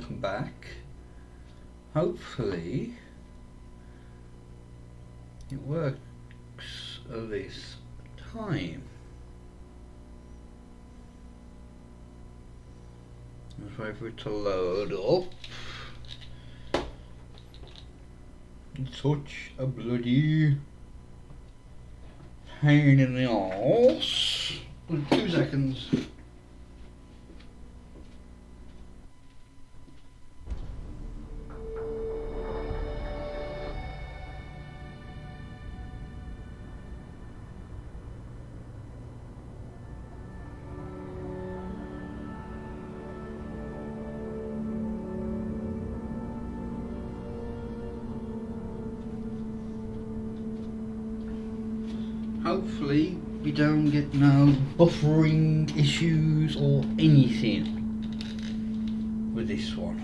welcome back. Hopefully it works this time. Let's wait for it to load up. It's such a bloody pain in the arse. 2 seconds. Hopefully we don't get no buffering issues or anything with this one.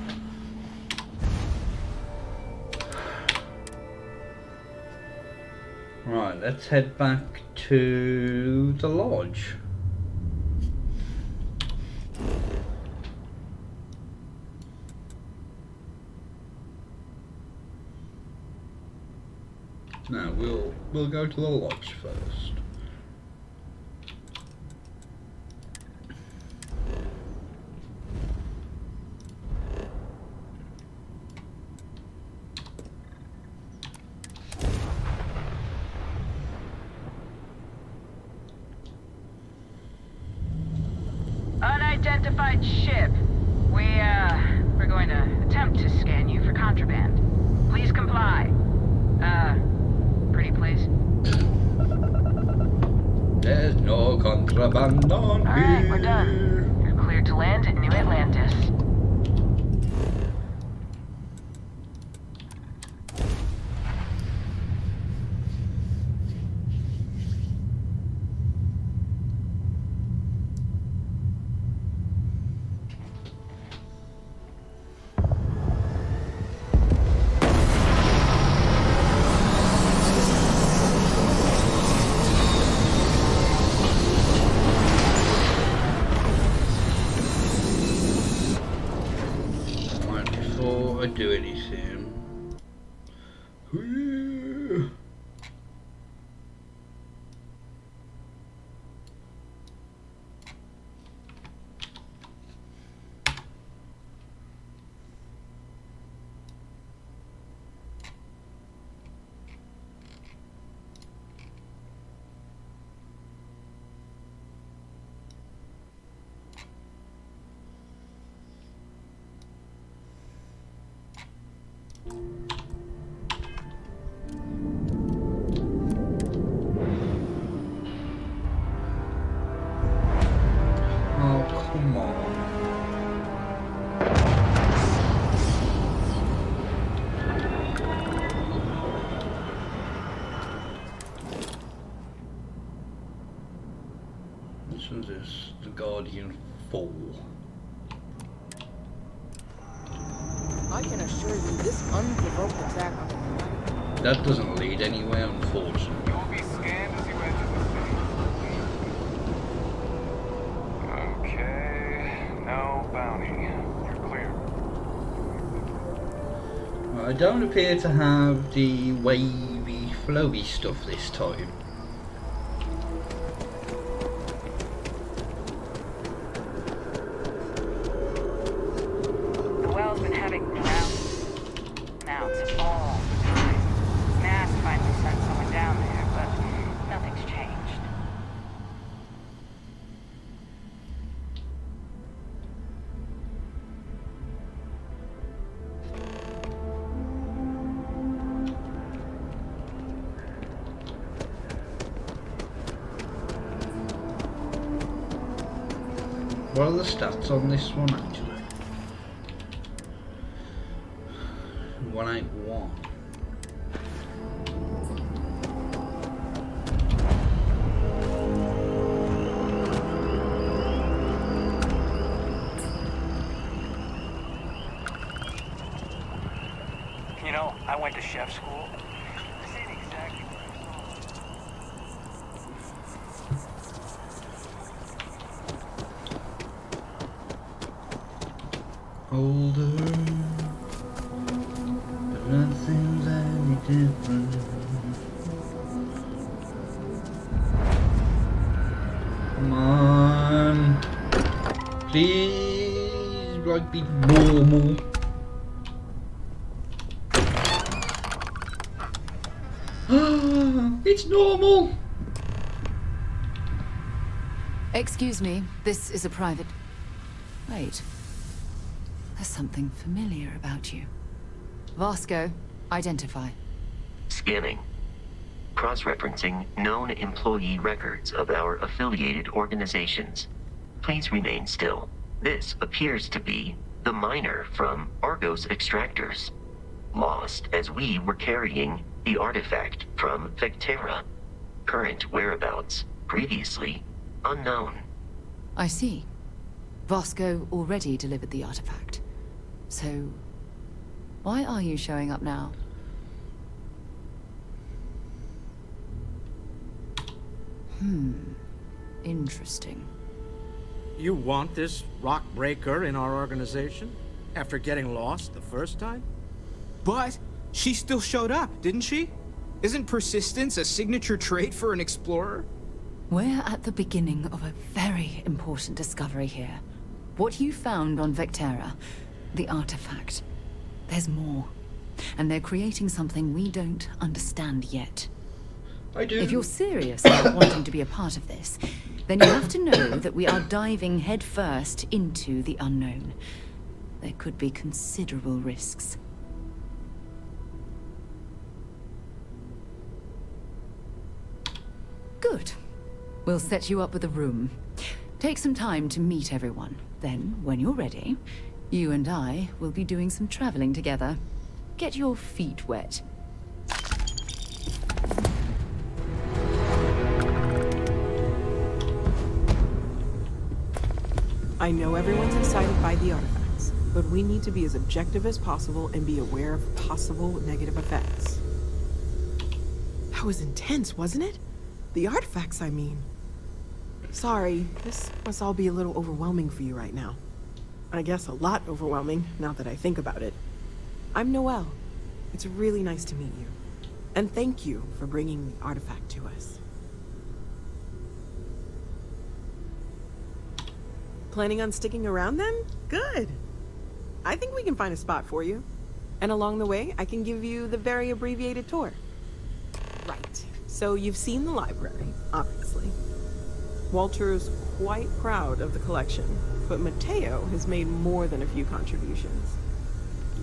Right, let's head back to the lodge. Now we'll go to the lodge first. Unidentified ship. We're going to attempt to scan you for contraband. Please comply. Pretty please. There's no contraband on here. Alright, we're done. You're cleared to land at New Atlantis. Before I do anything, oh come on. Which one's this? The Guardian 4. I can assure you this unprovoked attack on the That doesn't lead anywhere, unfortunately. You will be scanned as you enter the city. Okay, no bounty. You're clear. Well, I don't appear to have the wavy, flowy stuff this time. The well's been having rounds all the time. Mass finally sent someone down there, but nothing's changed. What are the stats on this one actually? 181. You know, I went to chef school. This ain't exactly where I thought. Older. Come on. Please, like, be normal. It's normal. Excuse me, this is a private... Wait. There's something familiar about you. Vasco, identify. Scanning. Cross-referencing known employee records of our affiliated organizations. Please remain still. This appears to be the miner from Argos Extractors. Lost as we were carrying the artifact from Vectera. Current whereabouts, previously unknown. I see. Vasco already delivered the artifact. So, why are you showing up now? Interesting. You want this rock breaker in our organization? After getting lost the first time? But she still showed up, didn't she? Isn't persistence a signature trait for an explorer? We're at the beginning of a very important discovery here. What you found on Vectera, the artifact. There's more. And they're creating something we don't understand yet. I do. If you're serious about wanting to be a part of this, then you have to know that we are diving headfirst into the unknown. There could be considerable risks. Good. We'll set you up with a room. Take some time to meet everyone. Then, when you're ready, you and I will be doing some traveling together. Get your feet wet. I know everyone's excited by the artifacts, but we need to be as objective as possible and be aware of possible negative effects. That was intense, wasn't it? The artifacts, I mean. Sorry, this must all be a little overwhelming for you right now. I guess a lot overwhelming, now that I think about it. I'm Noelle. It's really nice to meet you. And thank you for bringing the artifact to us. Planning on sticking around then? Good. I think we can find a spot for you. And along the way, I can give you the very abbreviated tour. Right. So you've seen the library, obviously. Walter's quite proud of the collection, but Mateo has made more than a few contributions.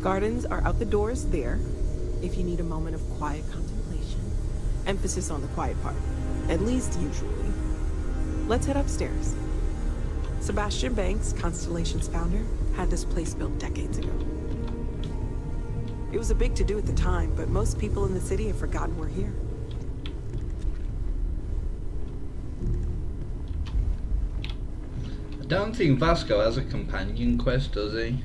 Gardens are out the doors there, if you need a moment of quiet contemplation. Emphasis on the quiet part, at least usually. Let's head upstairs. Sebastian Banks, Constellation's founder, had this place built decades ago. It was a big to-do at the time, but most people in the city have forgotten we're here. I don't think Vasco has a companion quest, does he?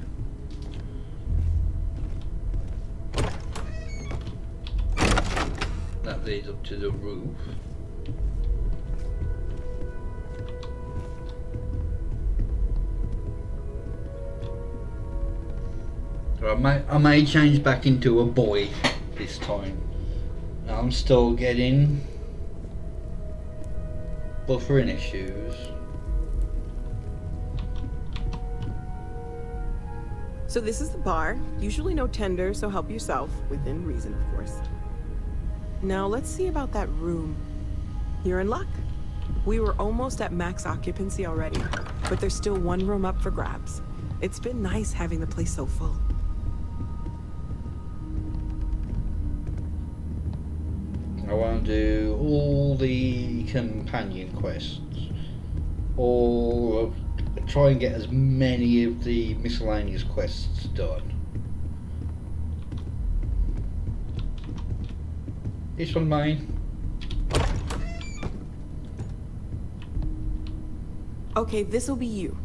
That leads up to the roof. I may change back into a boy this time. I'm still getting buffering issues. So this is the bar. Usually no tender, so help yourself, within reason, of course. Now let's see about that room. You're in luck. We were almost at max occupancy already, but there's still one room up for grabs. It's been nice having the place so full. I want to do all the companion quests, or try and get as many of the miscellaneous quests done. This one mine. Okay, this'll be you.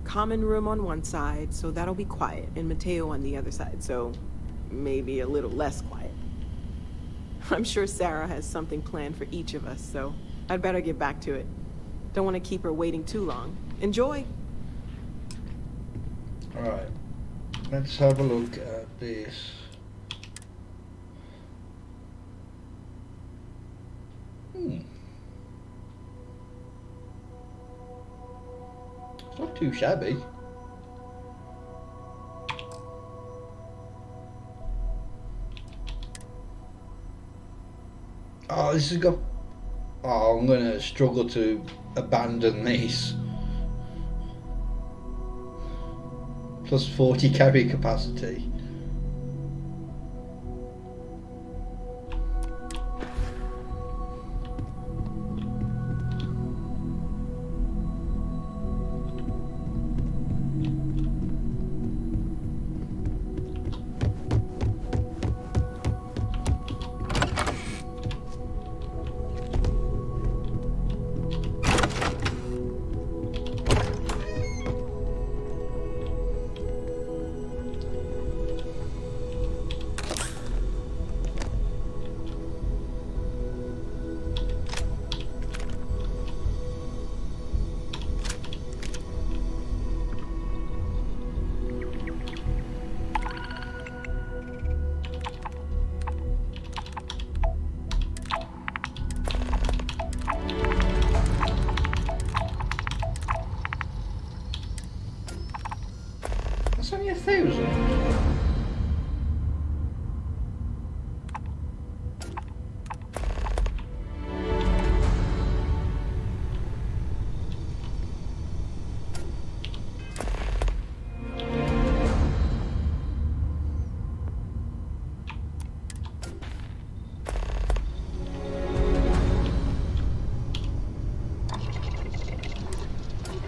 Common room on one side, so that'll be quiet, and Mateo on the other side, so maybe a little less quiet. I'm sure Sarah has something planned for each of us, so I'd better get back to it. Don't want to keep her waiting too long. Enjoy! Alright, let's have a look at this. too shabby. Oh, this has got... Oh, I'm going to struggle to abandon this. Plus 40 carry capacity. That's only 1,000.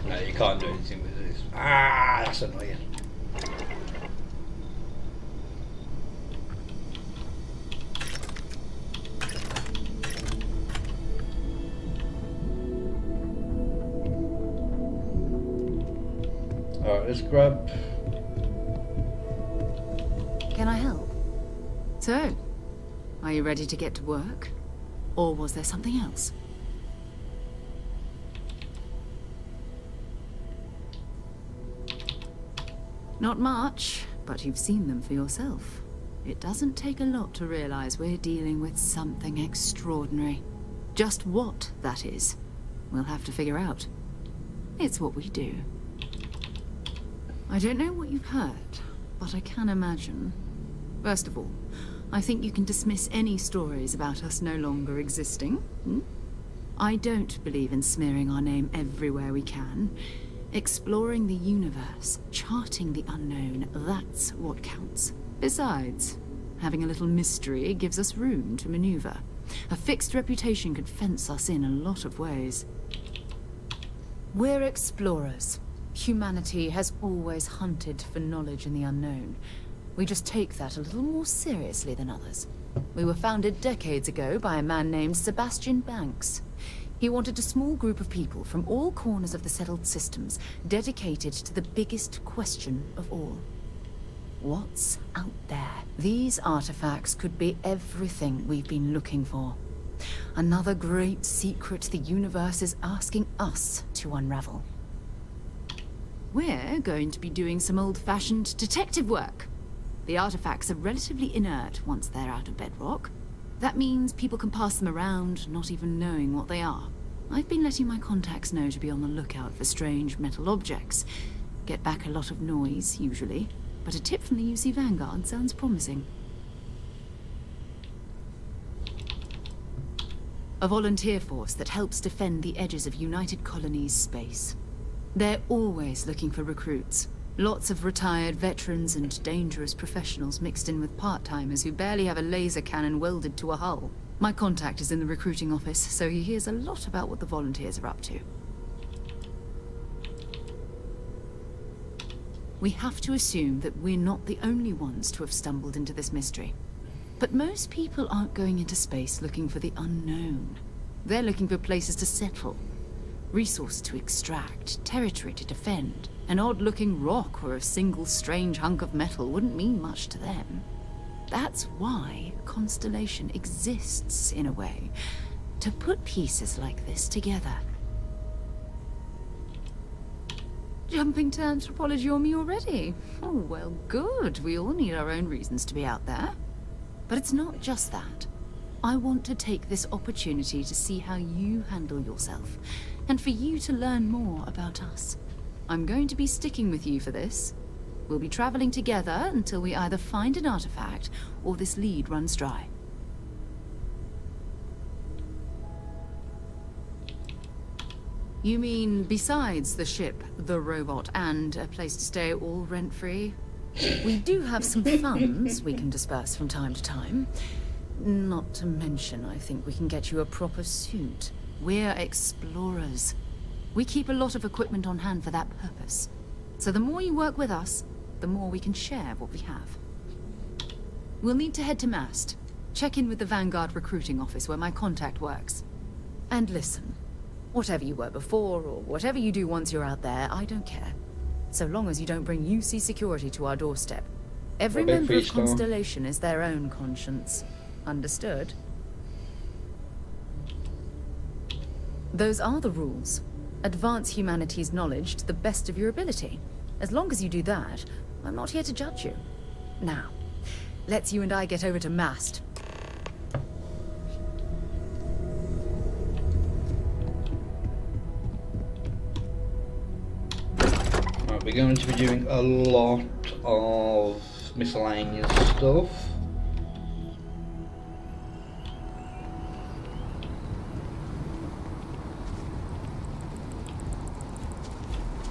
No, you can't do anything with this. Ah, that's annoying. Alright, let's grab... Can I help? So, are you ready to get to work? Or was there something else? Not much, but you've seen them for yourself. It doesn't take a lot to realize we're dealing with something extraordinary. Just what that is, we'll have to figure out. It's what we do. I don't know what you've heard, but I can imagine. First of all, I think you can dismiss any stories about us no longer existing. I don't believe in smearing our name everywhere we can. Exploring the universe, charting the unknown, that's what counts. Besides, having a little mystery gives us room to maneuver. A fixed reputation could fence us in a lot of ways. We're explorers. Humanity has always hunted for knowledge in the unknown. We just take that a little more seriously than others. We were founded decades ago by a man named Sebastian Banks. He wanted a small group of people from all corners of the settled systems, dedicated to the biggest question of all. What's out there? These artifacts could be everything we've been looking for. Another great secret the universe is asking us to unravel. We're going to be doing some old-fashioned detective work. The artifacts are relatively inert once they're out of bedrock. That means people can pass them around, not even knowing what they are. I've been letting my contacts know to be on the lookout for strange metal objects. Get back a lot of noise, usually, but a tip from the UC Vanguard sounds promising. A volunteer force that helps defend the edges of United Colonies space. They're always looking for recruits. Lots of retired veterans and dangerous professionals mixed in with part-timers who barely have a laser cannon welded to a hull. My contact is in the recruiting office, so he hears a lot about what the volunteers are up to. We have to assume that we're not the only ones to have stumbled into this mystery. But most people aren't going into space looking for the unknown. They're looking for places to settle. Resource to extract, territory to defend. An odd-looking rock or a single strange hunk of metal wouldn't mean much to them. That's why Constellation exists, in a way. To put pieces like this together. Jumping to anthropology on me already? Oh, well, good. We all need our own reasons to be out there. But it's not just that. I want to take this opportunity to see how you handle yourself, and for you to learn more about us. I'm going to be sticking with you for this. We'll be traveling together until we either find an artifact or this lead runs dry. You mean besides the ship, the robot, and a place to stay all rent-free? We do have some funds we can disperse from time to time. Not to mention, I think we can get you a proper suit. We're explorers. We keep a lot of equipment on hand for that purpose. So the more you work with us, the more we can share what we have. We'll need to head to Mast. Check in with the Vanguard recruiting office where my contact works. And listen, whatever you were before, or whatever you do once you're out there, I don't care. So long as you don't bring UC security to our doorstep. Every member of Constellation is their own conscience. Understood? Those are the rules. Advance humanity's knowledge to the best of your ability. As long as you do that, I'm not here to judge you. Now, let's you and I get over to Mast. Right, we're going to be doing a lot of miscellaneous stuff.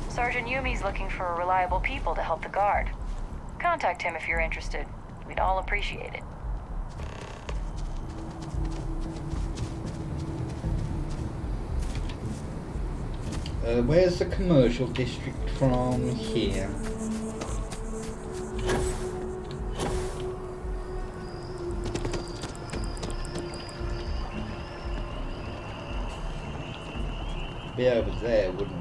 Sergeant Yumi's looking for reliable people to help the guard. Contact him if you're interested. We'd all appreciate it. Where's the commercial district from here? Be over there, wouldn't it?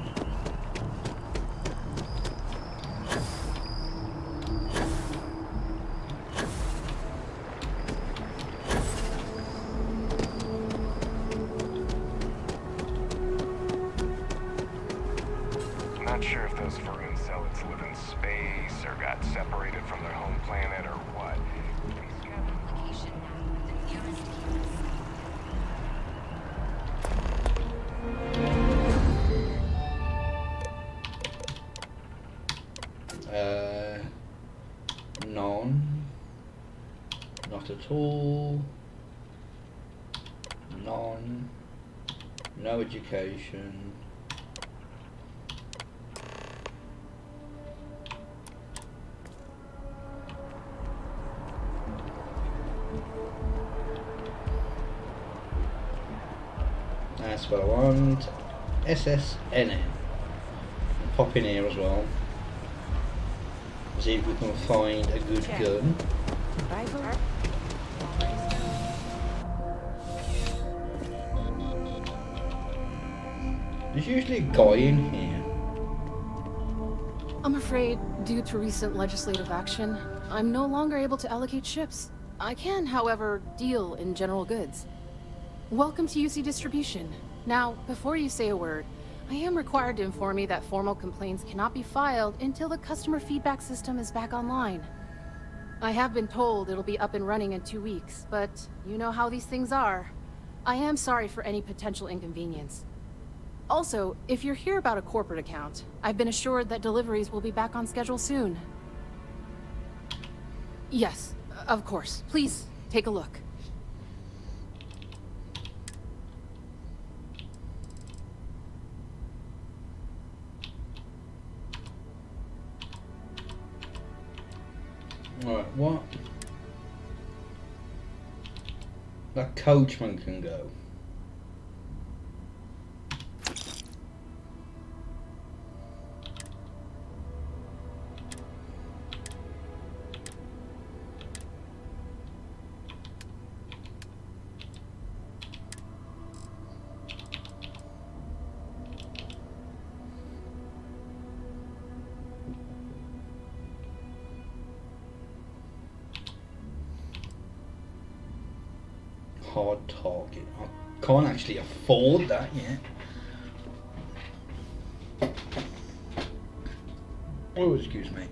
Not sure if those Varun zealots live in space or got separated from their home planet or what. None. Not at all. None. No education. That's what I want. SSNN. Pop in here as well. See if we can find a good gun. There's usually a guy in here. I'm afraid, due to recent legislative action, I'm no longer able to allocate ships. I can, however, deal in general goods. Welcome to UC Distribution. Now, before you say a word, I am required to inform you that formal complaints cannot be filed until the customer feedback system is back online. I have been told it'll be up and running in 2 weeks, but you know how these things are. I am sorry for any potential inconvenience. Also, if you're here about a corporate account, I've been assured that deliveries will be back on schedule soon. Yes, of course. Please, take a look. Alright, what? That coachman can go. Hard target. I can't actually afford that yet. Oh, excuse me.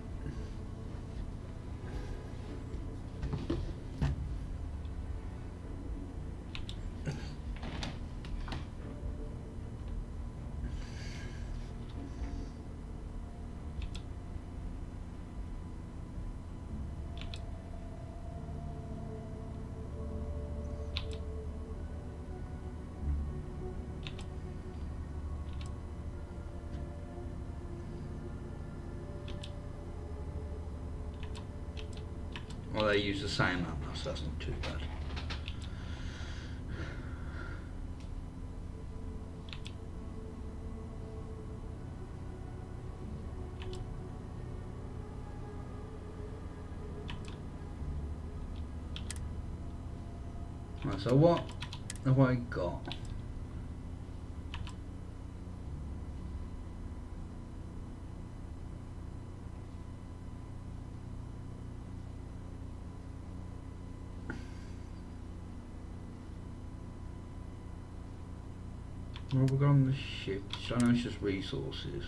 they use the same ammo, so that's not too bad. Right, so what have I got? What have we got on the ship? I know it's just resources.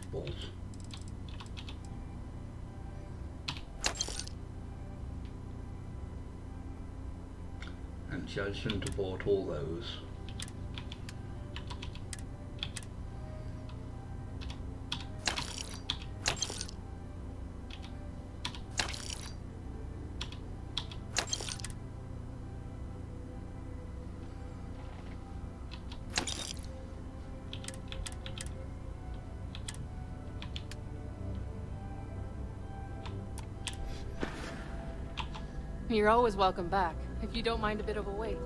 Balls. And I shouldn't have bought all those. You're always welcome back, if you don't mind a bit of a wait.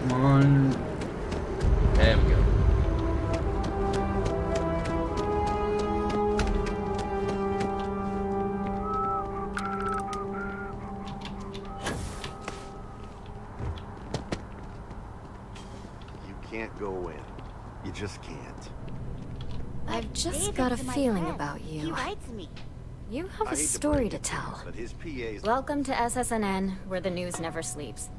Come on. There we go. You can't go in. You just can't. I've just got a feeling about you. He writes me. You have a story to tell. But his PA's... Welcome to SSNN, where the news never sleeps.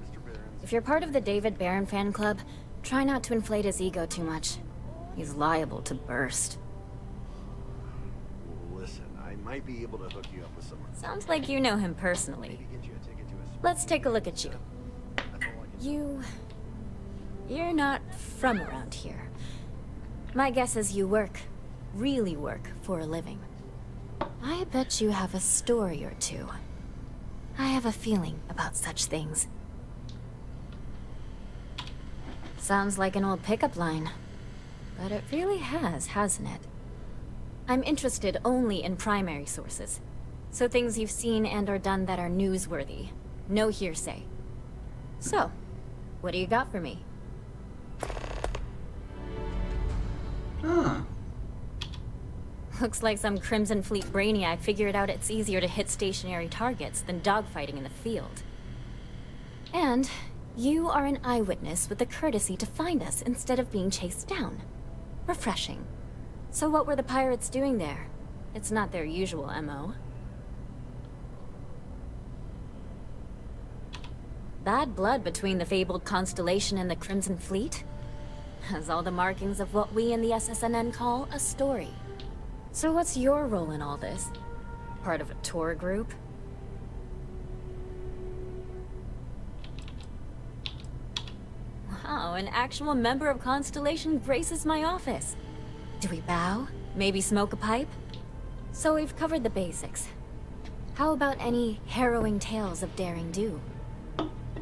If you're part of the David Barron fan club, try not to inflate his ego too much. He's liable to burst. Listen, I might be able to hook you up with someone. Sounds like you know him personally. Let's take a look at you. You're not from around here. My guess is you really work for a living. I bet you have a story or two. I have a feeling about such things. Sounds like an old pickup line. But it really has, hasn't it? I'm interested only in primary sources. So things you've seen and or done that are newsworthy. No hearsay. So, what do you got for me? Ah. Looks like some Crimson Fleet brainiac figured out it's easier to hit stationary targets than dogfighting in the field. And you are an eyewitness with the courtesy to find us instead of being chased down. Refreshing. So what were the pirates doing there? It's not their usual MO. Bad blood between the fabled Constellation and the Crimson Fleet? Has all the markings of what we in the SSNN call a story. So what's your role in all this? Part of a tour group? Wow, an actual member of Constellation graces my office. Do we bow? Maybe smoke a pipe? So we've covered the basics. How about any harrowing tales of daring do?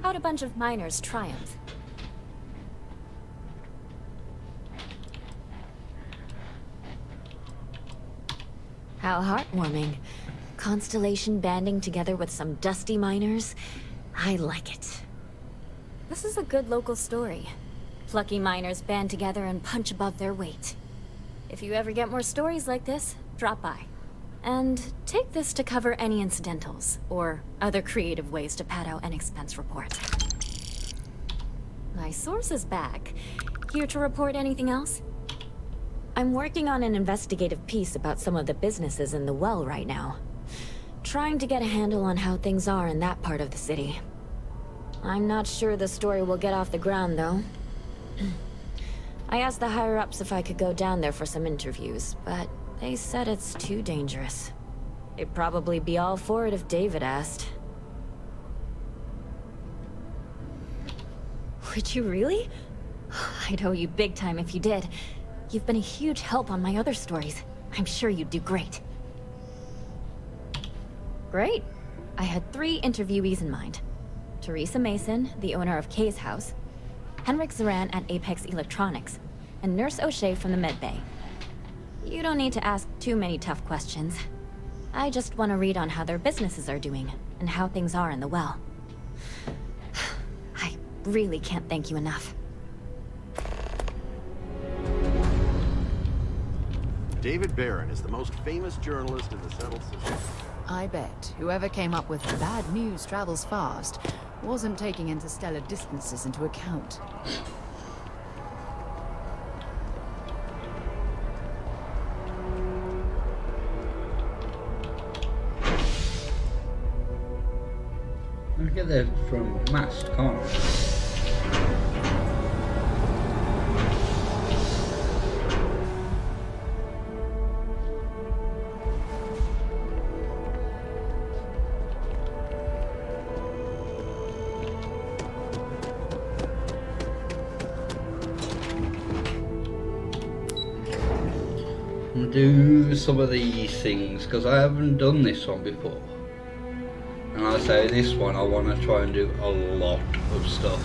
How'd a bunch of miners triumph? How heartwarming. Constellation banding together with some dusty miners? I like it. This is a good local story. Plucky miners band together and punch above their weight. If you ever get more stories like this, drop by. And take this to cover any incidentals, or other creative ways to pad out an expense report. My source is back. Here to report anything else? I'm working on an investigative piece about some of the businesses in the well right now. Trying to get a handle on how things are in that part of the city. I'm not sure the story will get off the ground, though. I asked the higher-ups if I could go down there for some interviews, but they said it's too dangerous. They'd probably be all for it if David asked. Would you really? I'd owe you big time if you did. You've been a huge help on my other stories. I'm sure you'd do great. Great. I had 3 interviewees in mind. Teresa Mason, the owner of Kay's house, Henrik Zaran at Apex Electronics, and Nurse O'Shea from the Med Bay. You don't need to ask too many tough questions. I just want to read on how their businesses are doing, and how things are in the well. I really can't thank you enough. David Barron is the most famous journalist in the settled system. I bet whoever came up with bad news travels fast wasn't taking interstellar distances into account. I get that from Mast, can't I? Do some of these things because I haven't done this one before, and I say this one I want to try and do a lot of stuff.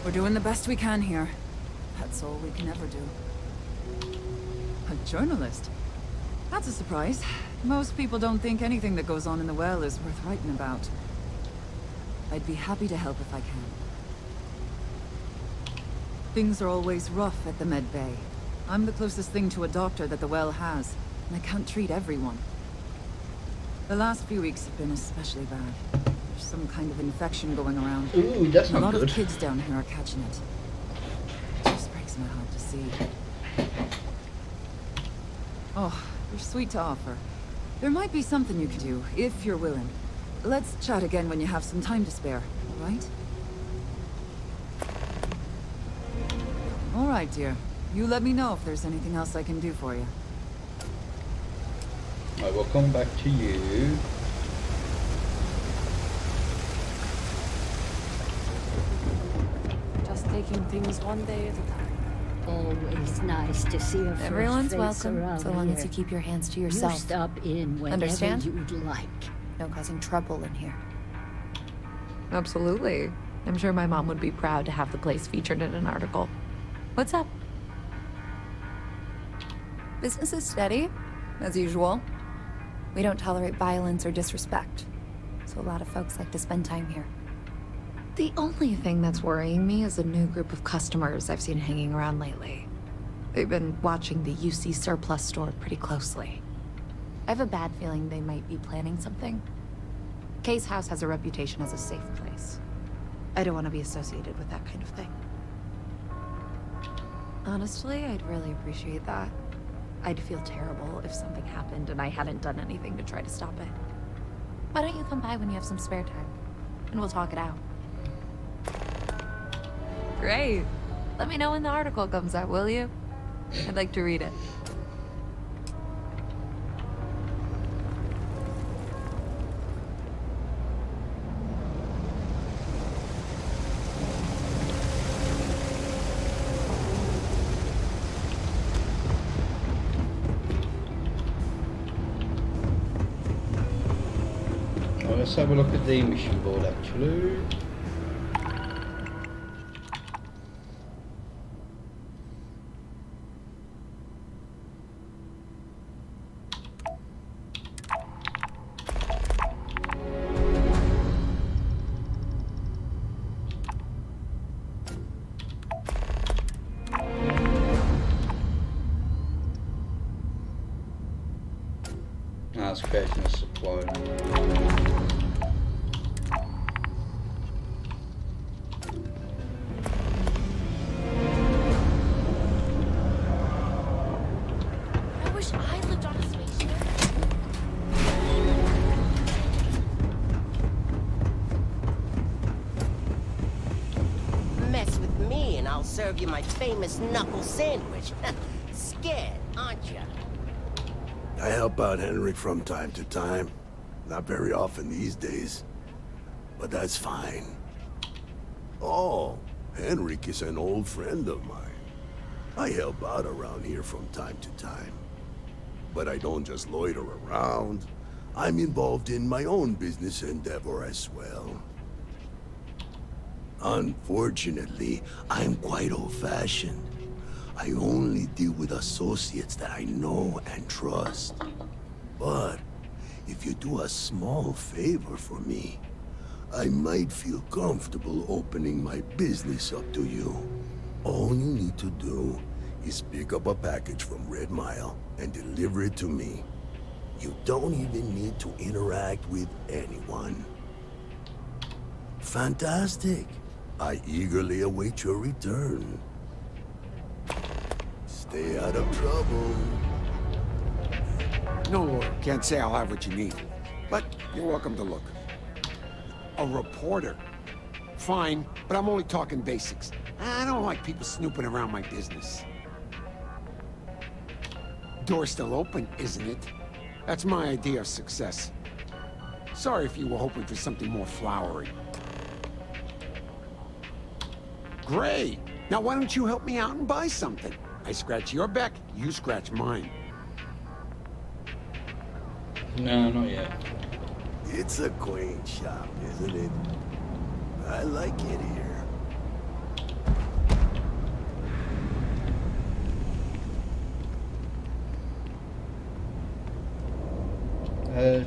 We're doing the best we can here. That's all we can ever do. A journalist? That's a surprise. Most people don't think anything that goes on in the well is worth writing about. I'd be happy to help if I can. Things are always rough at the Med Bay. I'm the closest thing to a doctor that the well has, and I can't treat everyone. The last few weeks have been especially bad. There's some kind of infection going around. Ooh, that's not good. A lot of good. kids down here are catching it. It just breaks my heart to see. Oh, you're sweet to offer. There might be something you can do, if you're willing. Let's chat again when you have some time to spare, all right? All right, dear. You let me know if there's anything else I can do for you. I will come back to you. Just taking things one day at a time. Always nice to see a fresh Everyone's face welcome, around so long here. as you keep your hands to yourself. You stop in whenever Understand? you'd like. No causing trouble in here. Absolutely. I'm sure my mom would be proud to have the place featured in an article. What's up? Business is steady, as usual. We don't tolerate violence or disrespect, so a lot of folks like to spend time here. The only thing that's worrying me is a new group of customers I've seen hanging around lately. They've been watching the UC surplus store pretty closely. I have a bad feeling they might be planning something. Kay's house has a reputation as a safe place. I don't want to be associated with that kind of thing. Honestly, I'd really appreciate that. I'd feel terrible if something happened and I hadn't done anything to try to stop it. Why don't you come by when you have some spare time? And we'll talk it out. Great. Let me know when the article comes out, will you? I'd like to read it. Well, let's have a look at the mission board actually. That's creating a supply. I wish I lived on a spaceship. serve you my famous knuckle sandwich. Scared, aren't you? I help out Henrik from time to time. Not very often these days. But that's fine. Oh, Henrik is an old friend of mine. I help out around here from time to time. But I don't just loiter around. I'm involved in my own business endeavor as well. Unfortunately, I'm quite old-fashioned. I only deal with associates that I know and trust. But if you do a small favor for me, I might feel comfortable opening my business up to you. All you need to do is pick up a package from Red Mile and deliver it to me. You don't even need to interact with anyone. Fantastic. I eagerly await your return. Stay out of trouble. No, can't say I'll have what you need. But you're welcome to look. A reporter. Fine, but I'm only talking basics. I don't like people snooping around my business. Door's still open, isn't it? That's my idea of success. Sorry if you were hoping for something more flowery. Great! Now why don't you help me out and buy something? I scratch your back, you scratch mine. No, not yet. It's a quaint shop, isn't it? I like it here.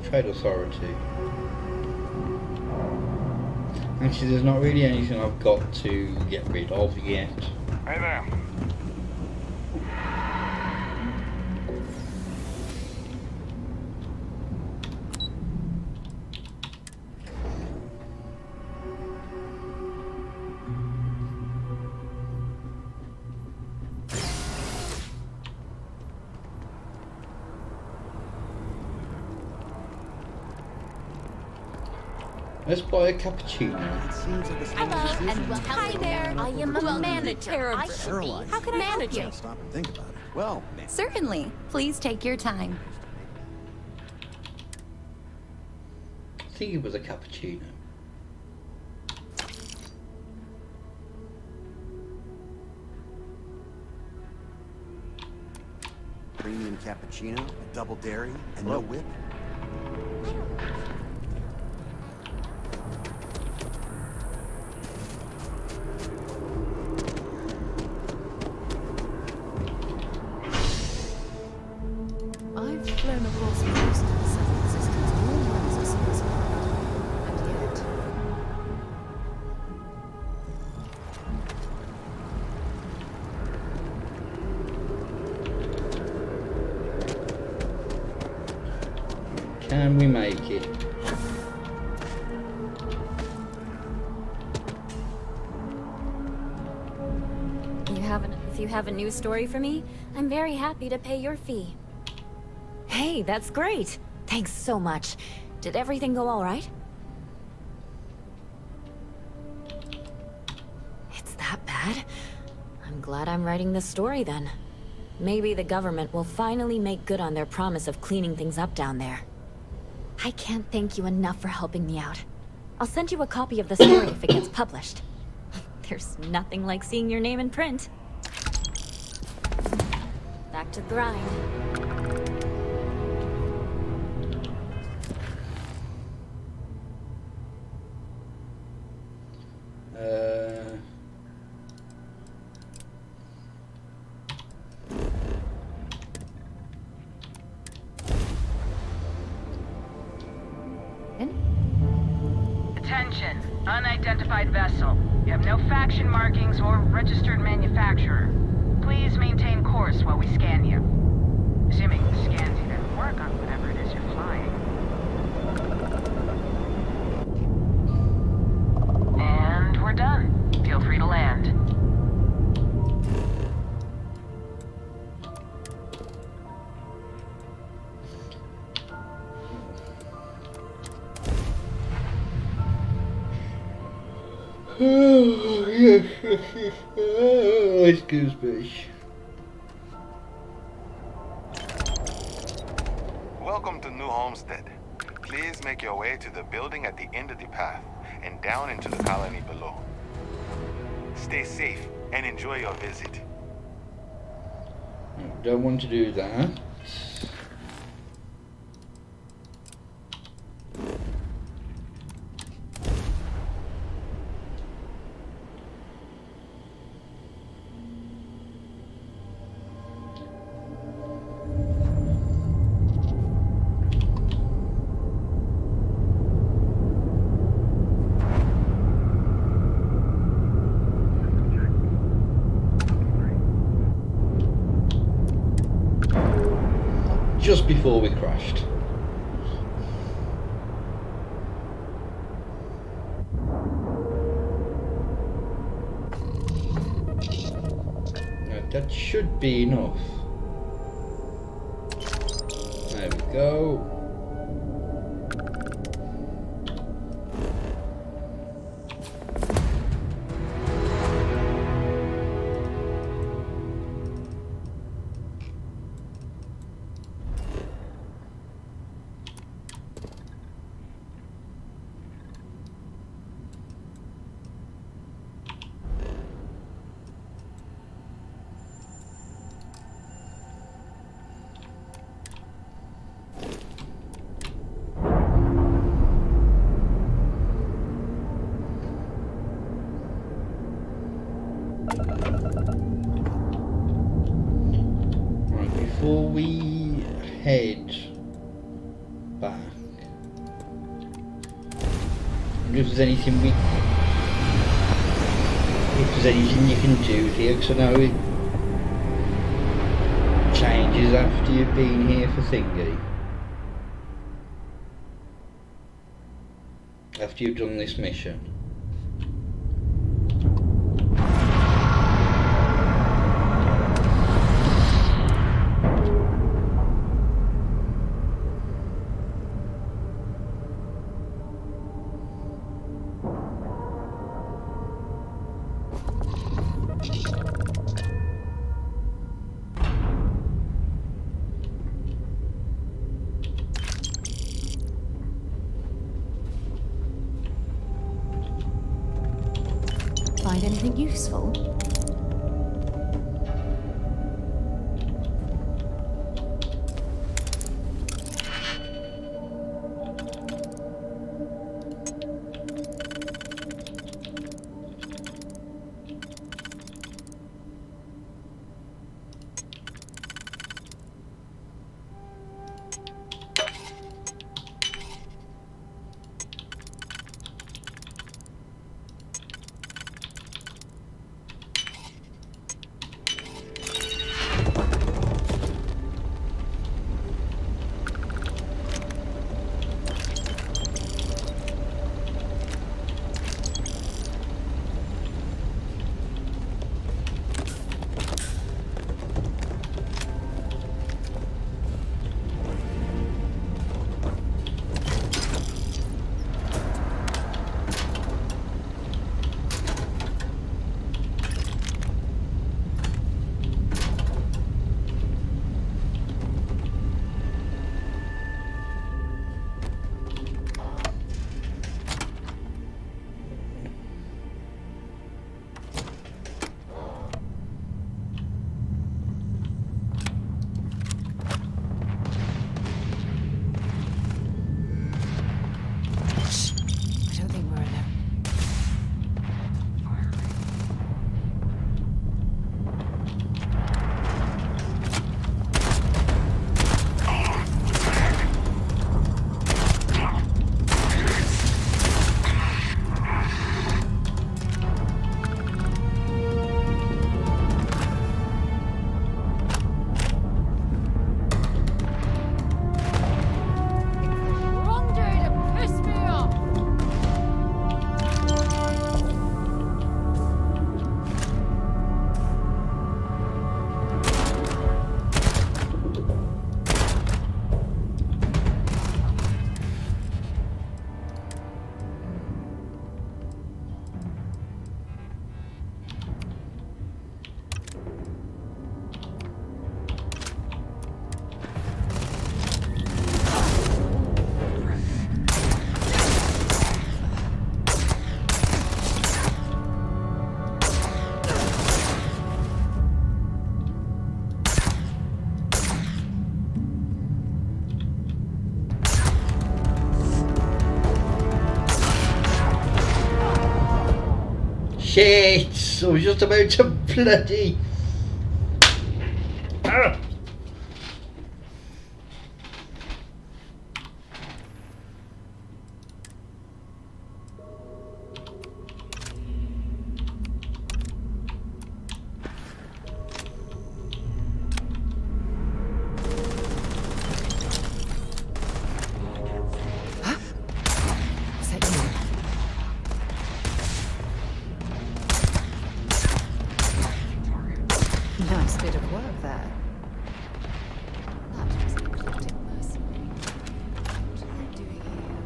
Trade authority. Actually, there's not really anything I've got to get rid of yet. Hey there. Let's buy a cappuccino. Hello, and welcome. Hi there. I am a manager. I should be. How can I help you? Stop and think about it. Well, Certainly. Please take your time. I think it was a cappuccino. premium cappuccino, a double dairy, and no whip. I've flown across most of the Southern Systems more as a space and yet... Can we make it? If you have a news story for me, I'm very happy to pay your fee. Hey, that's great. Thanks so much. Did everything go all right? It's that bad? I'm glad I'm writing this story then. Maybe the government will finally make good on their promise of cleaning things up down there. I can't thank you enough for helping me out. I'll send you a copy of the story if it gets published. There's nothing like seeing your name in print. Back to the grind. Attention, unidentified vessel. You have no faction markings or registered manufacturer. Please maintain course while we scan you. Assuming the scans even work on whatever it is you're flying. And we're done. Feel free to land. Excuse me. Welcome to New Homestead. Please make your way to the building at the end of the path and down into the colony below. Stay safe and enjoy your visit. Don't want to do that. Just before we crashed. Now, that should be enough. There we go. Before we head back, I wonder if there's anything you can do here, because I know it changes after you've been here for thingy. After you've done this mission. Find anything useful? Shit! I was just about to bloody... Ah! Nice bit of work there. That was an eclectic mercenary. What are they doing here?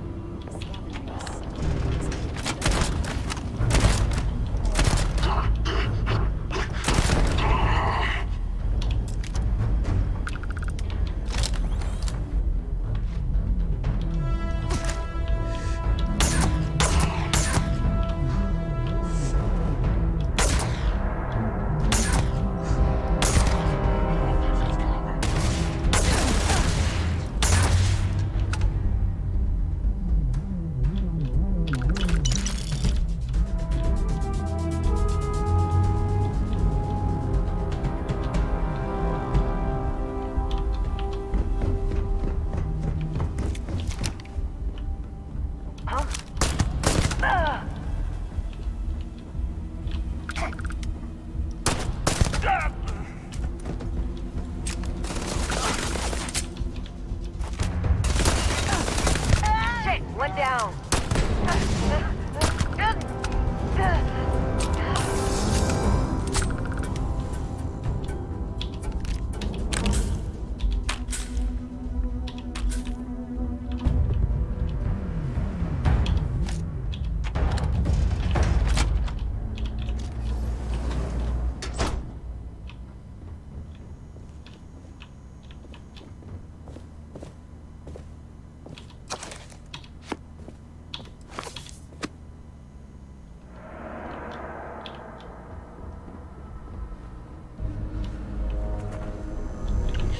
One down.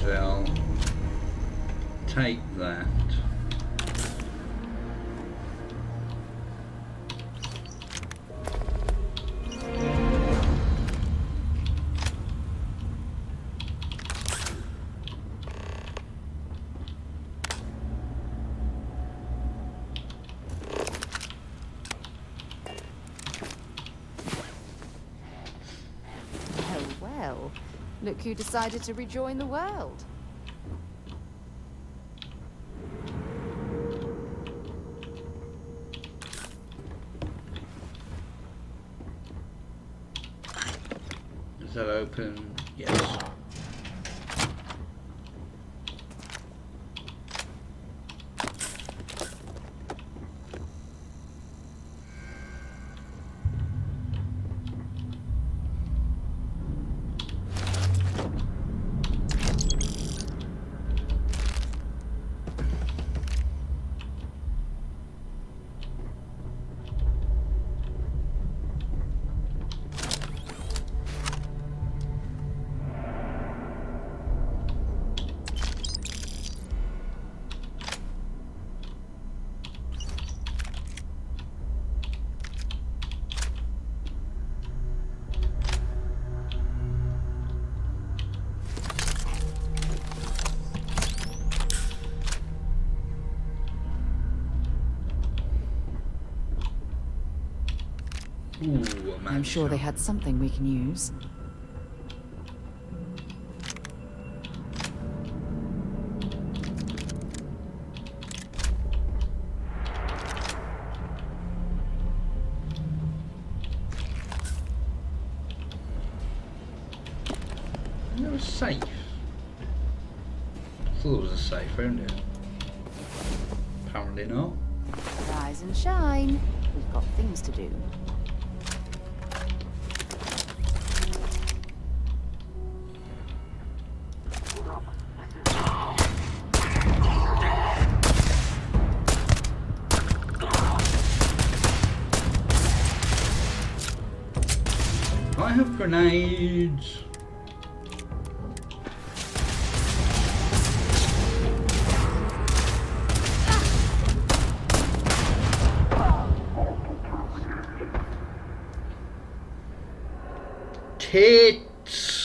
I'll take that. Well, look who decided to rejoin the world. Is that open? Yes. Ooh, I'm sure they had something we can use. It was safe. I thought it was a safe, wasn't it? Apparently not. Rise and shine. We've got things to do. I have grenades. tits.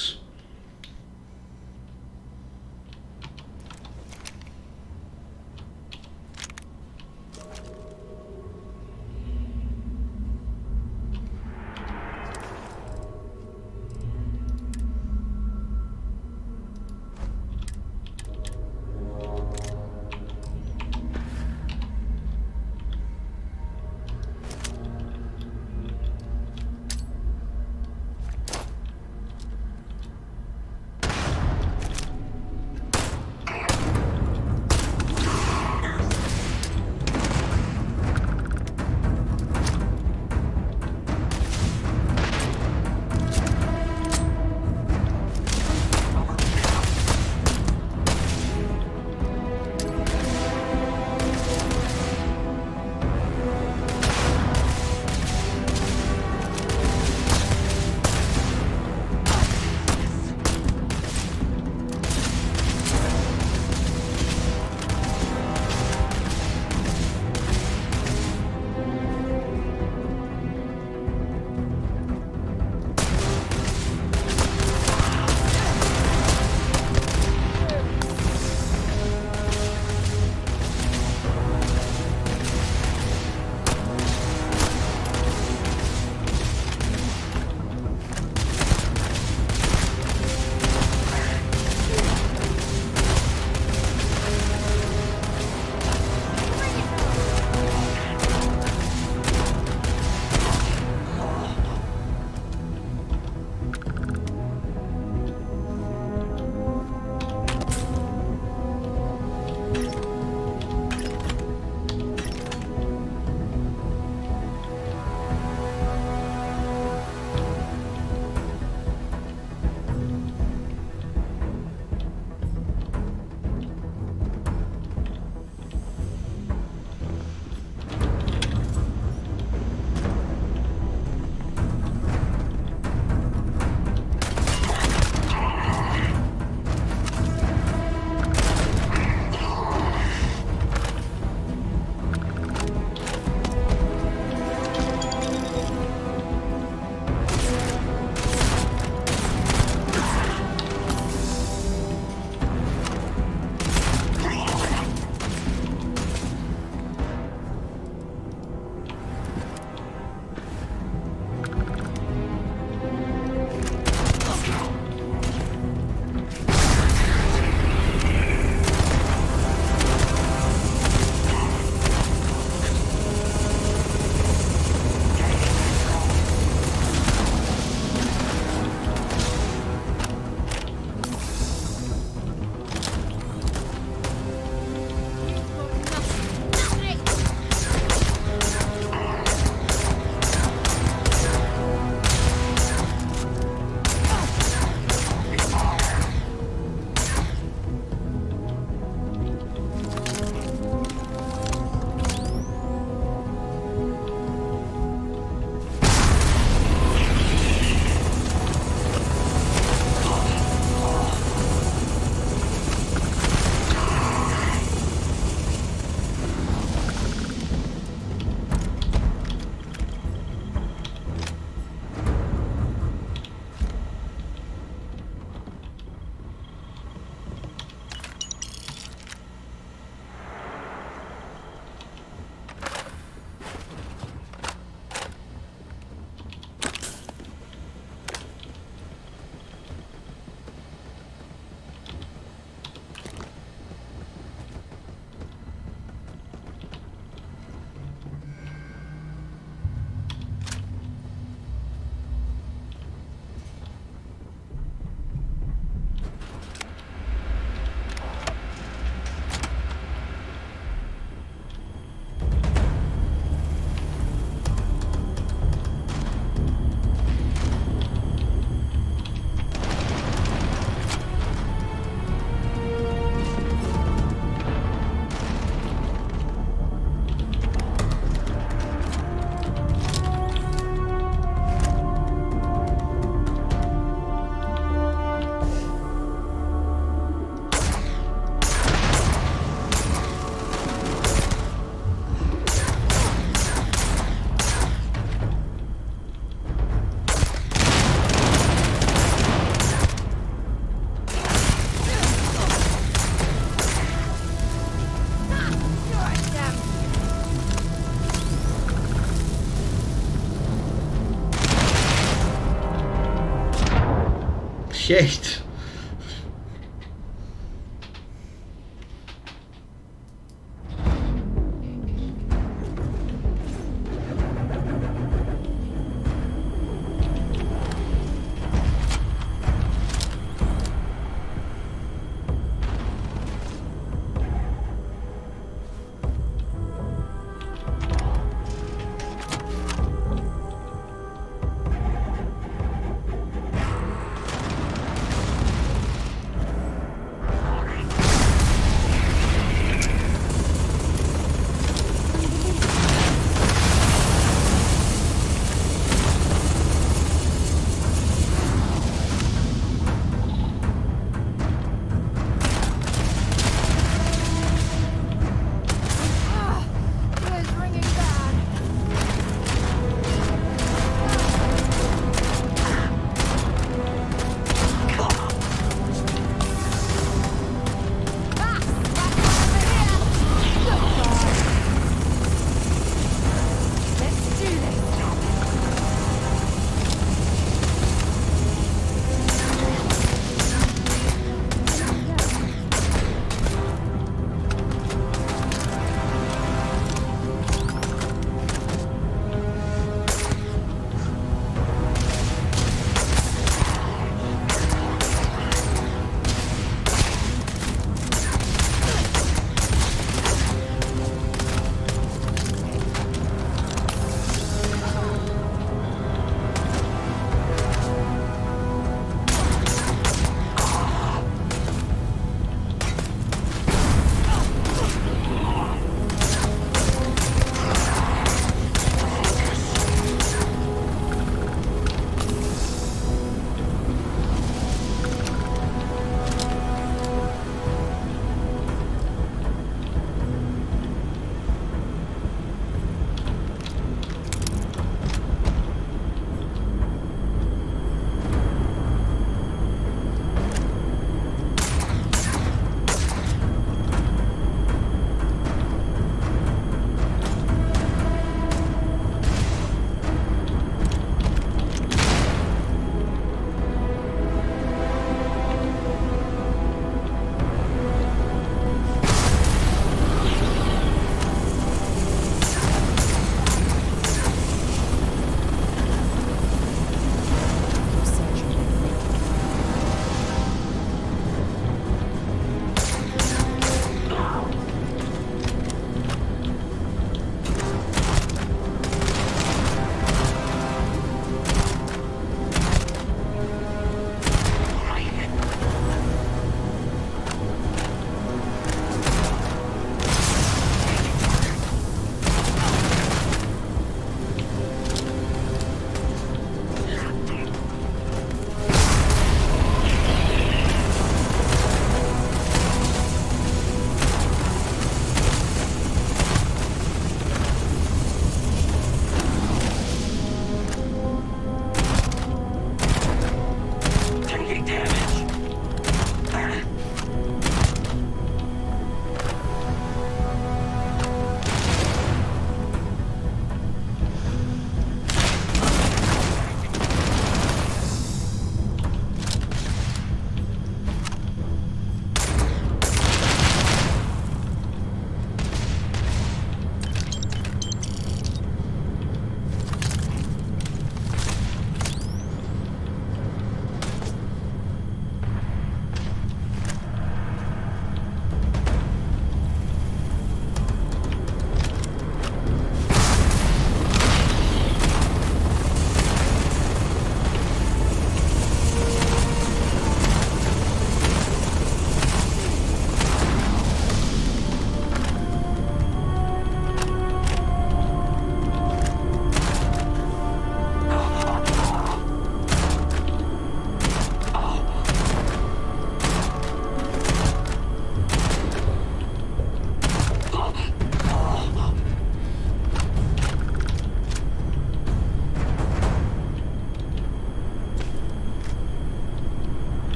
shit.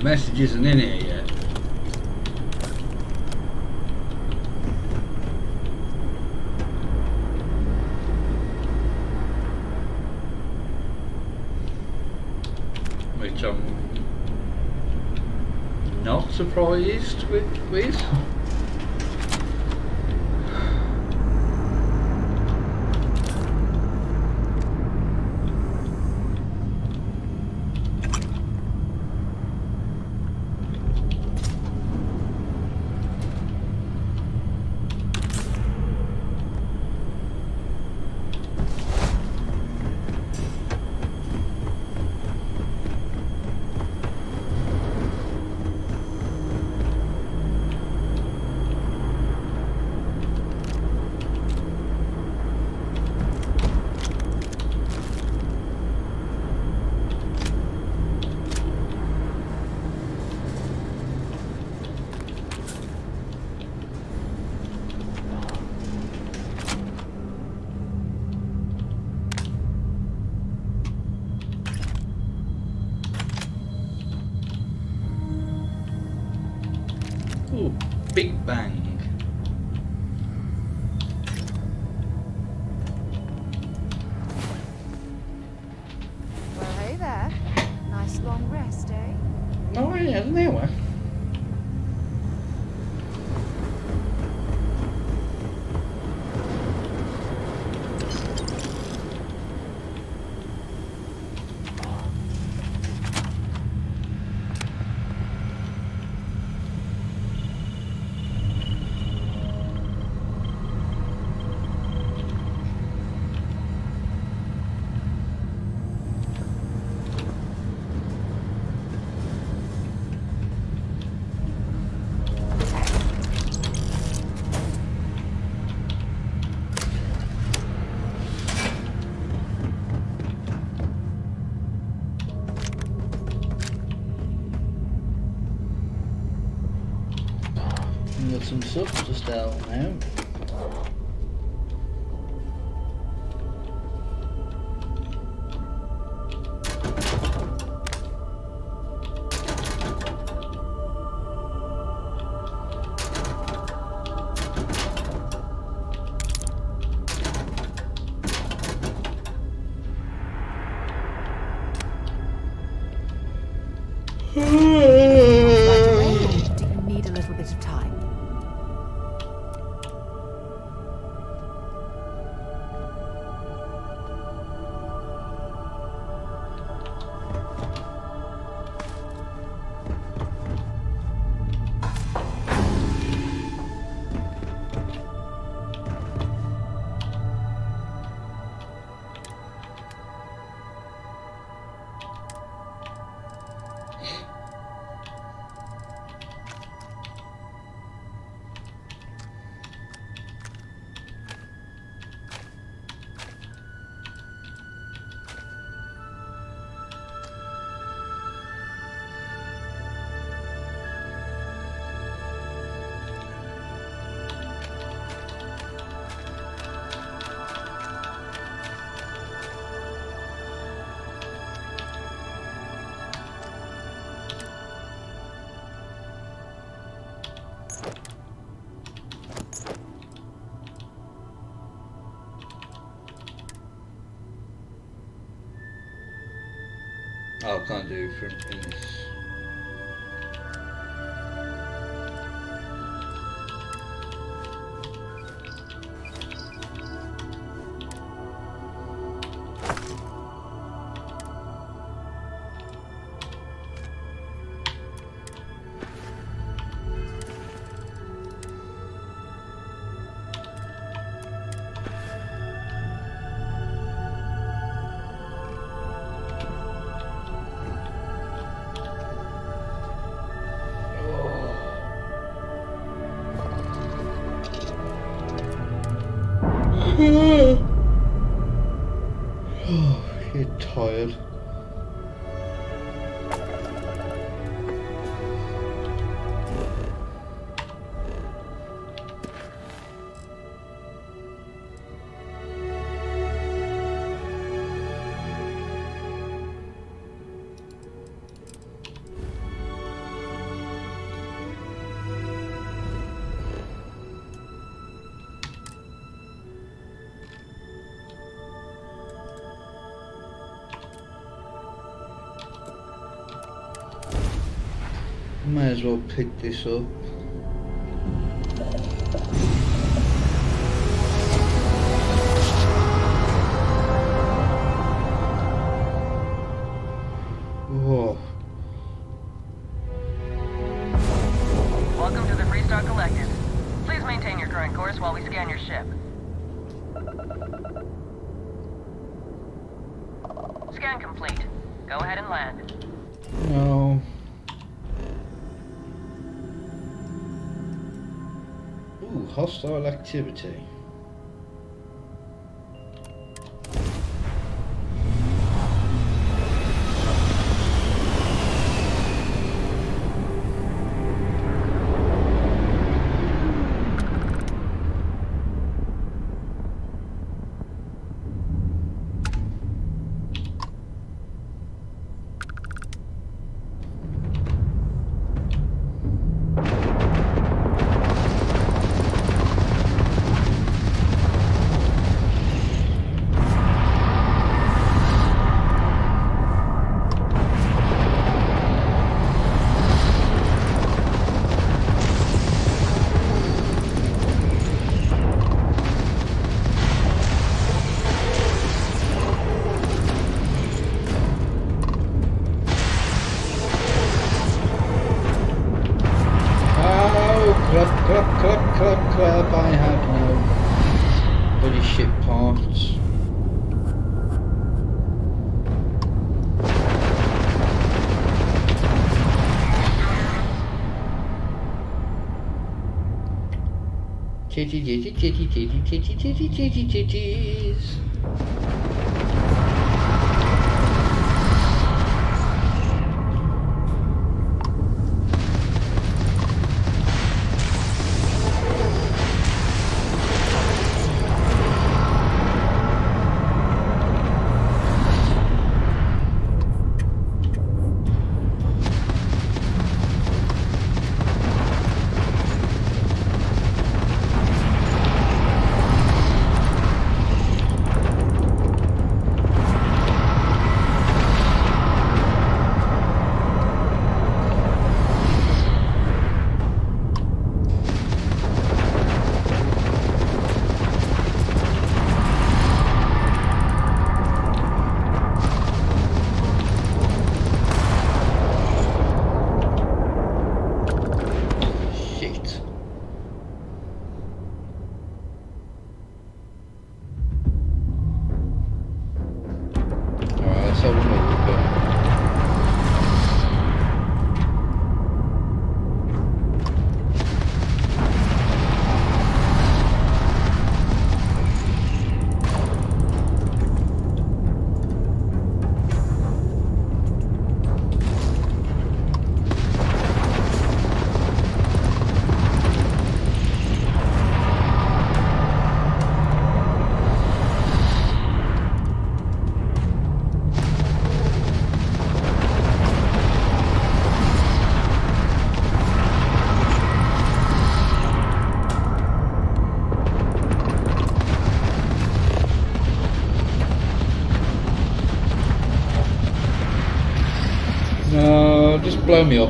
The message isn't in here yet. Which I'm not surprised with. Ooh, Big Bang. Well, hey there. Nice long rest, eh? No, yeah, an hour. Got some stuff to start now. Right away, or do you need a little bit of time? Oh, I can't do from in this. Oh, you're tired. May as well pick this up. Whoa. Welcome to the Freestar Collective. Please maintain your current course while we scan your ship. Scan complete. Go ahead and land. No. Ooh, hostile activity. Clap, I have no bloody shit parts. Titties. No, just blow me up.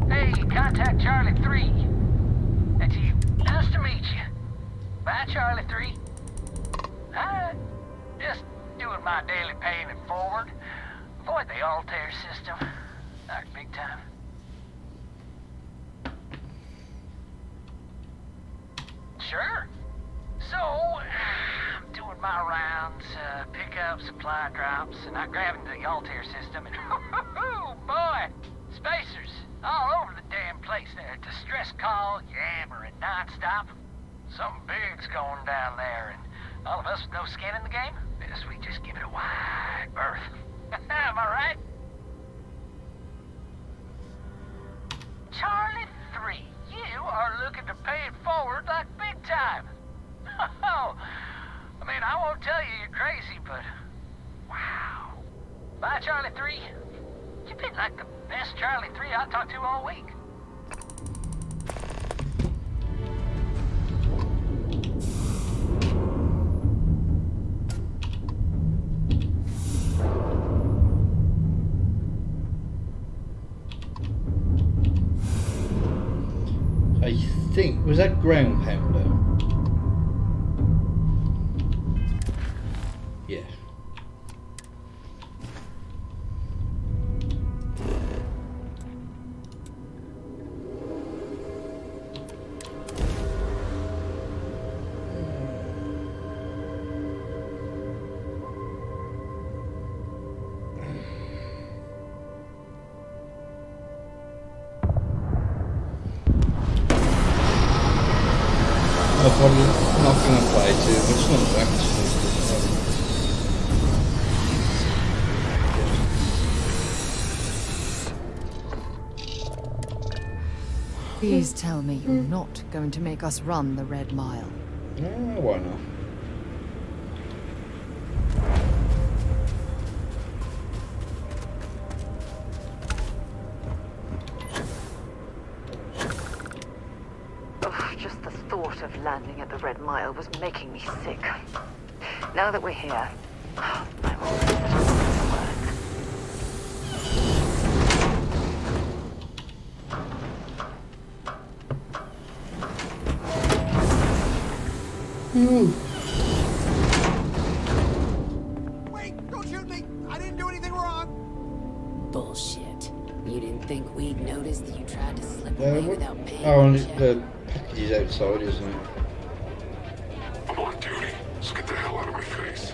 Hey, contact Charlie 3. That's you. Nice to meet you. Bye, Charlie 3. Hi. Just doing my daily paying it forward. Avoid the Altair system. Like big time. Sure. So, I'm doing make my rounds, pick up supply drops, and I grab into the Altair system, and boy, spacers all over the damn place there. Distress call, yammering nonstop. Something big's going down there, and all of us with no skin in the game, best we just give it a wide berth. Am I right? Charlie 3, you are looking to pay it forward like big time. Oh, I mean, I won't tell you you're crazy, but wow. Bye, Charlie 3. You've been like the best Charlie 3 I talked to all week. I think, was that ground pounder? Yeah. I'm probably not going to play too much longer actually. Please tell me you're not going to make us run the Red Mile. Why not? Just the thought of landing at the Red Mile was making me sick. Now that we're here, I'm all ready to Wait, don't shoot me! I didn't do anything wrong! Bullshit. You didn't think we'd notice that you tried to slip away without paying? Oh, and the package is outside, isn't it? I'm on duty. Just get the hell out of my face.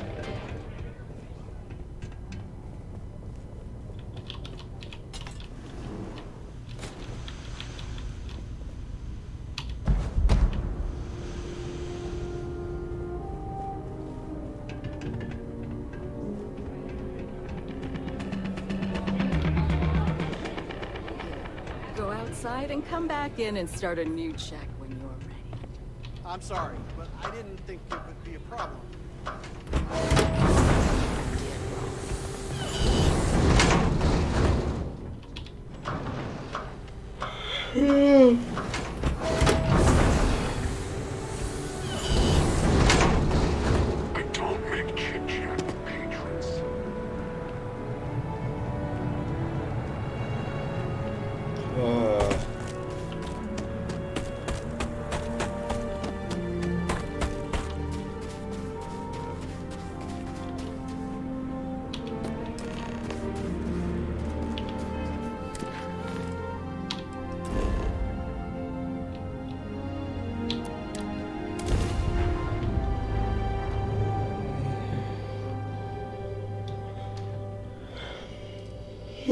Go outside and come back in and start a new check when you're ready. I'm sorry, but I didn't think it would be a problem. I don't make chit-chat with patrons.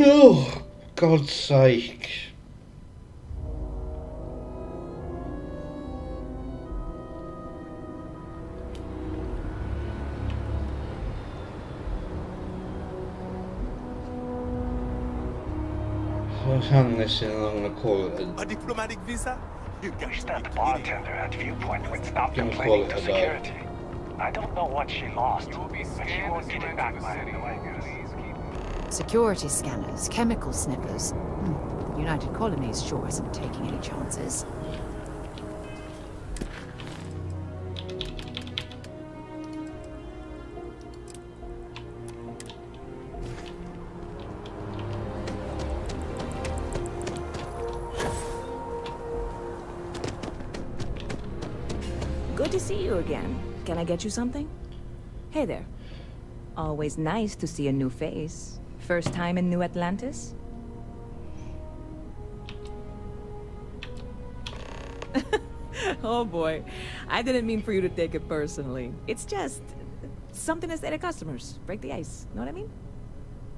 Oh, God's sake. I'll hang this in and I'm going to call it A diplomatic visa? You We stopped the bartender at Viewpoint with stop Gonna complaining call to it a day. security. I don't know what she lost, but she won't get it back by the way. Security scanners, chemical sniffers. The United Colonies sure isn't taking any chances. Good to see you again. Can I get you something? Hey there. Always nice to see a new face. First time in New Atlantis? Oh boy, I didn't mean for you to take it personally. It's just Something to say to customers. Break the ice. Know what I mean?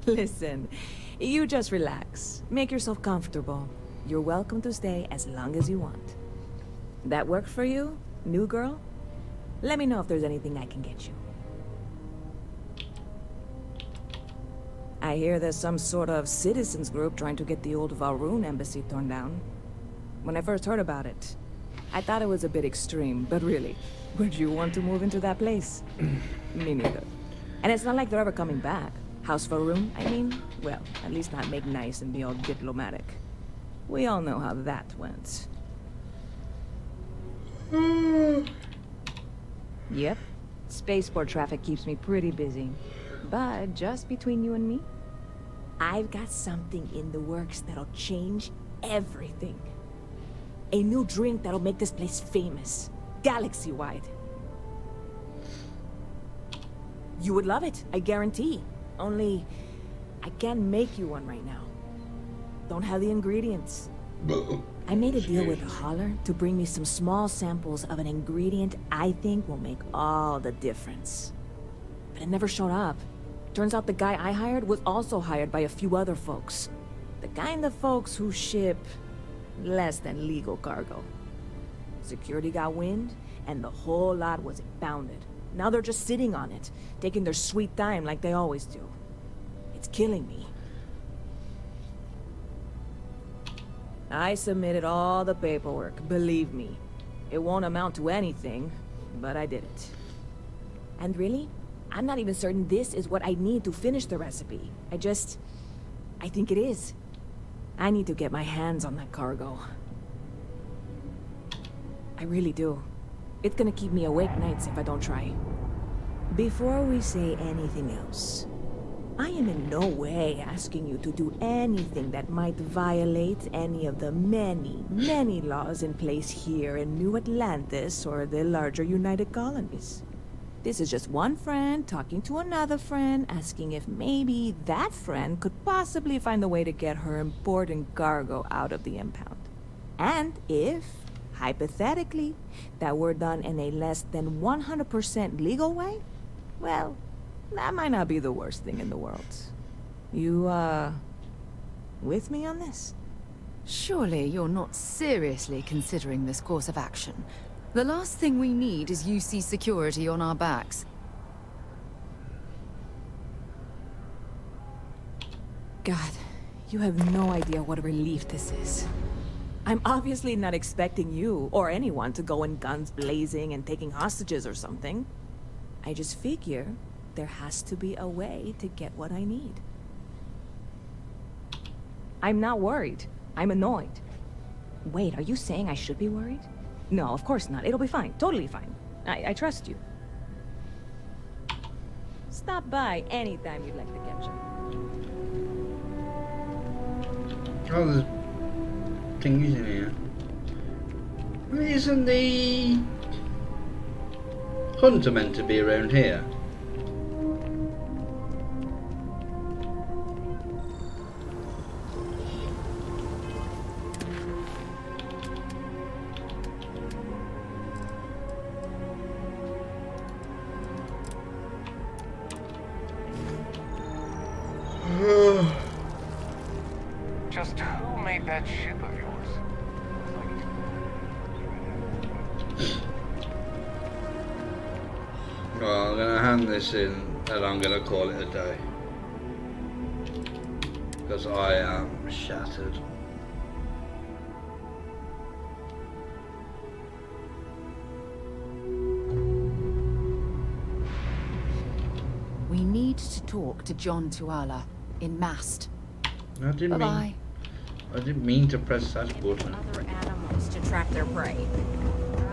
Listen, you just relax. Make yourself comfortable. You're welcome to stay as long as you want. That work for you, new girl? Let me know if there's anything I can get you. I hear there's some sort of citizens group trying to get the old Valroon embassy torn down. When I first heard about it, I thought it was a bit extreme, but really, would you want to move into that place? Me neither. And it's not like they're ever coming back. House Valroon, I mean? Well, at least not make nice and be all diplomatic. We all know how that went. Yep. Spaceport traffic keeps me pretty busy. But just between you and me, I've got something in the works that'll change everything. A new drink that'll make this place famous. Galaxy-wide. You would love it, I guarantee. Only, I can't make you one right now. Don't have the ingredients. I made a deal with a hauler to bring me some small samples of an ingredient I think will make all the difference. But it never showed up. Turns out the guy I hired was also hired by a few other folks. The kind of folks who ship less than legal cargo. Security got wind, and the whole lot was impounded. Now they're just sitting on it, taking their sweet time like they always do. It's killing me. I submitted all the paperwork, believe me. It won't amount to anything, but I did it. And really, I'm not even certain this is what I need to finish the recipe. I think it is. I need to get my hands on that cargo. I really do. It's gonna keep me awake nights if I don't try. Before we say anything else, I am in no way asking you to do anything that might violate any of the many, many laws in place here in New Atlantis or the larger United Colonies. This is just one friend talking to another friend, asking if maybe that friend could possibly find a way to get her important cargo out of the impound. And if, hypothetically, that were done in a less than 100% legal way, well, that might not be the worst thing in the world. You, with me on this? Surely you're not seriously considering this course of action. The last thing we need is UC security on our backs. God, you have no idea what a relief this is. I'm obviously not expecting you or anyone to go in guns blazing and taking hostages or something. I just figure there has to be a way to get what I need. I'm not worried. I'm annoyed. Wait, are you saying I should be worried? No, of course not. It'll be fine. Totally fine. I trust you. Stop by anytime you'd like to catch up. Oh, there's things in here. Isn't the hunter meant to be around here? Just who made that ship of yours? Well, I'm gonna hand this in and I'm gonna call it a day. Because I am shattered. We need to talk to John Tuala in Mast. I didn't mean to press that button. Other animals to track their prey.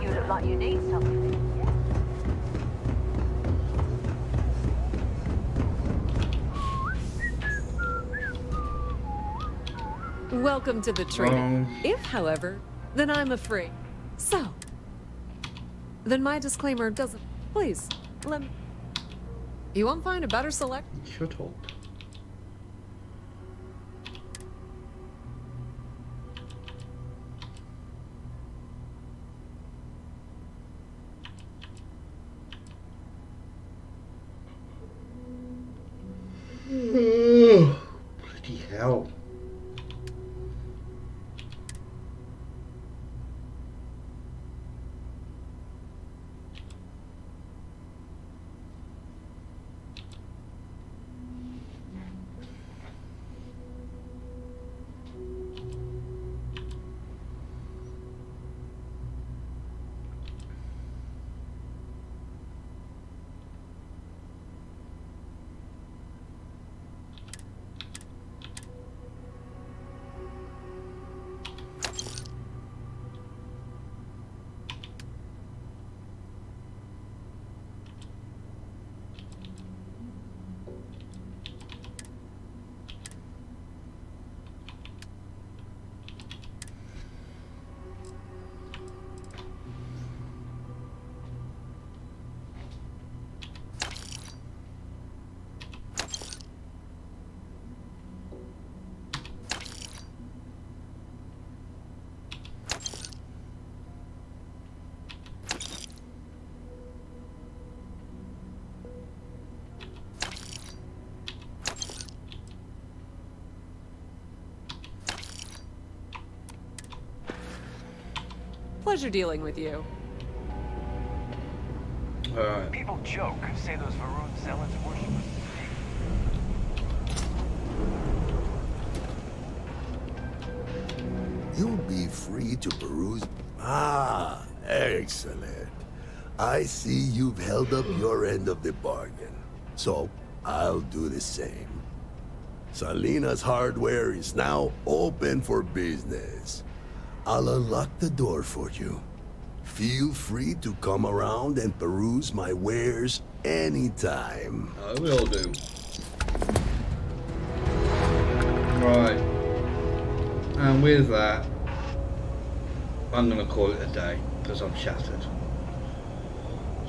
You look like you need something. Welcome to the training. If, however, then I'm afraid. So, then my disclaimer doesn't. Please, let me. You won't find a better select. Shut up. Bloody hell. Pleasure dealing with you. Alright. People joke, say those Varun zealots worship us. You'll be free to peruse. Ah, excellent. I see you've held up your end of the bargain. So, I'll do the same. Salina's hardware is now open for business. I'll unlock the door for you. Feel free to come around and peruse my wares anytime. I will do. Right. And with that, I'm going to call it a day because I'm shattered.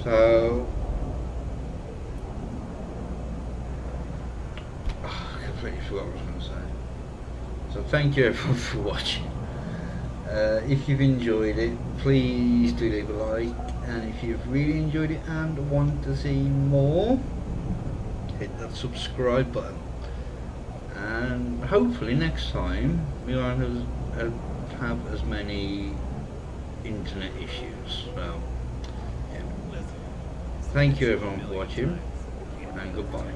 So, I completely forgot what I was going to say. So thank you everyone for watching. If you've enjoyed it, please do leave a like, and if you've really enjoyed it and want to see more, hit that subscribe button. And hopefully next time we won't have as many internet issues. So, yeah. Thank you everyone for watching, and goodbye.